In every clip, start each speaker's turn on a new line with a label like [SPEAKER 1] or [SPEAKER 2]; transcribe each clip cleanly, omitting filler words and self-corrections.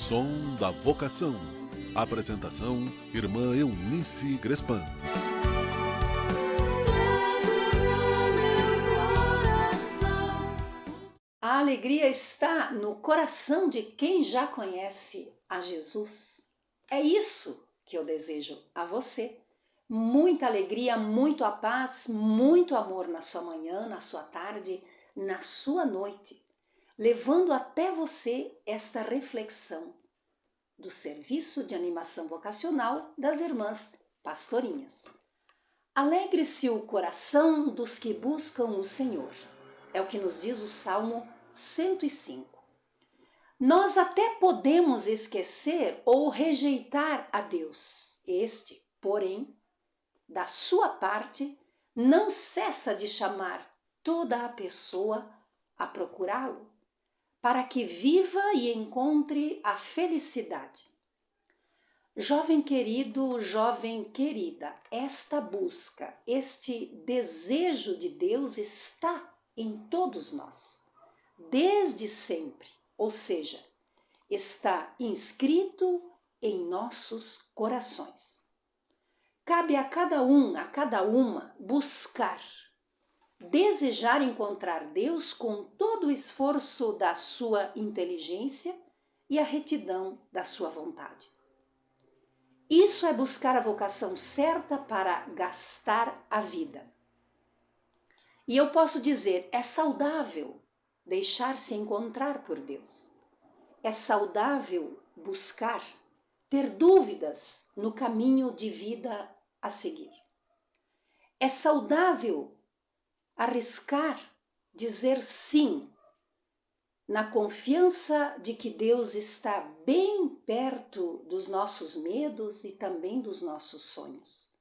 [SPEAKER 1] Som da Vocação. Apresentação, Irmã Eunice Grespan.
[SPEAKER 2] A alegria está no coração de quem já conhece a Jesus. É isso que eu desejo a você. Muita alegria, muito a paz, muito amor na sua manhã, na sua tarde, na sua noite, levando até você esta reflexão do serviço de animação vocacional das irmãs pastorinhas. Alegre-se o coração dos que buscam o Senhor. É o que nos diz o Salmo 105. Nós até podemos esquecer ou rejeitar a Deus. Este, porém, da sua parte, não cessa de chamar toda a pessoa a procurá-lo, para que viva e encontre a felicidade. Jovem querido, jovem querida, esta busca, este desejo de Deus está em todos nós, desde sempre, ou seja, está inscrito em nossos corações. Cabe a cada um, a cada uma, buscar, desejar encontrar Deus com todo o esforço da sua inteligência e a retidão da sua vontade. Isso é buscar a vocação certa para gastar a vida. E eu posso dizer, é saudável deixar-se encontrar por Deus. É saudável buscar, ter dúvidas no caminho de vida a seguir. É saudável arriscar, dizer sim, na confiança de que Deus está bem perto dos nossos medos e também dos nossos sonhos.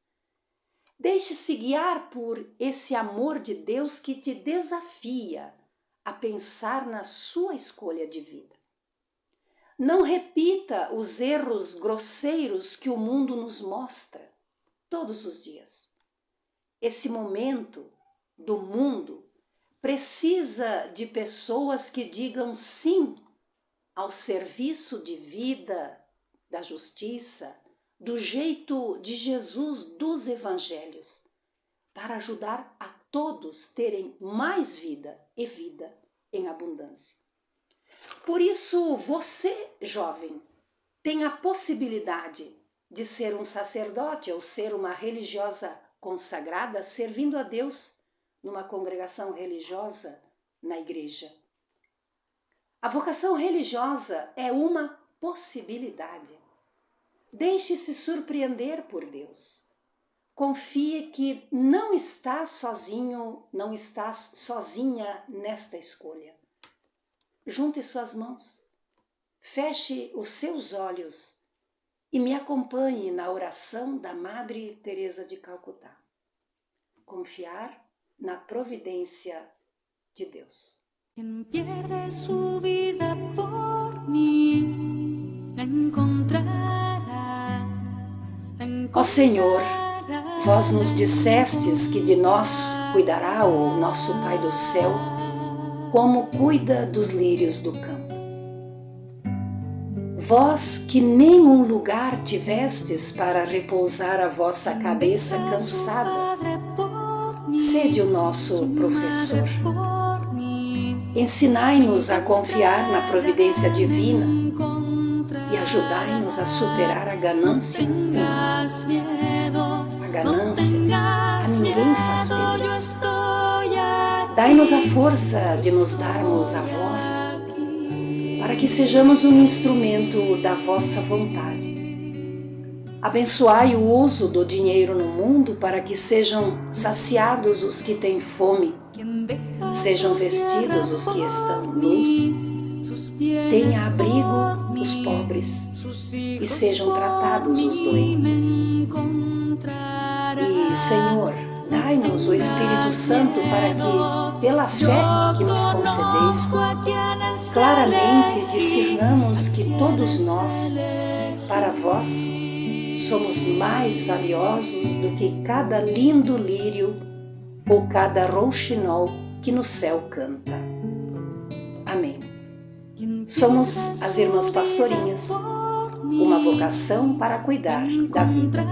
[SPEAKER 2] Deixe-se guiar por esse amor de Deus que te desafia a pensar na sua escolha de vida. Não repita os erros grosseiros que o mundo nos mostra todos os dias. Esse momento do mundo precisa de pessoas que digam sim ao serviço de vida, da justiça, do jeito de Jesus dos evangelhos, para ajudar a todos terem mais vida e vida em abundância. Por isso, você, jovem, tem a possibilidade de ser um sacerdote ou ser uma religiosa consagrada servindo a Deus numa congregação religiosa na igreja. A vocação religiosa é uma possibilidade. Deixe-se surpreender por Deus. Confie que não estás sozinho, não estás sozinha nesta escolha. Junte suas mãos, feche os seus olhos e me acompanhe na oração da Madre Teresa de Calcutá. Confiar na providência de Deus.
[SPEAKER 3] Quien pierde su vida por mí, la encontrará.
[SPEAKER 2] Ó Senhor, vós nos dissestes que de nós cuidará o nosso Pai do céu, como cuida dos lírios do campo. Vós que nenhum lugar tivestes para repousar a vossa cabeça cansada, sede o nosso professor. Ensinai-nos a confiar na providência divina e ajudai-nos a superar a ganância. A ganância a ninguém faz feliz. Dai-nos a força de nos darmos a vós, para que sejamos um instrumento da vossa vontade. Abençoai o uso do dinheiro no mundo para que sejam saciados os que têm fome, sejam vestidos os que estão nus, tenha abrigo os pobres e sejam tratados os doentes. E, Senhor, dai-nos o Espírito Santo para que, pela fé que nos concedeis, claramente discernamos que todos nós, para vós, somos mais valiosos do que cada lindo lírio ou cada rouxinol que no céu canta. Amém. Somos as Irmãs Pastorinhas, uma vocação para cuidar da vida.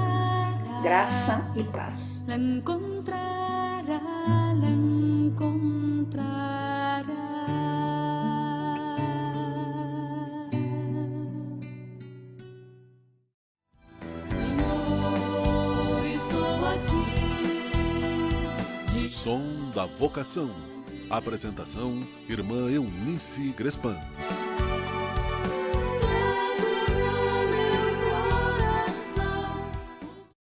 [SPEAKER 2] Graça e paz.
[SPEAKER 3] La encontrará, la encontrará. Senhor, estou aqui.
[SPEAKER 1] Som da Vocação. Apresentação: Irmã Eunice Grespan.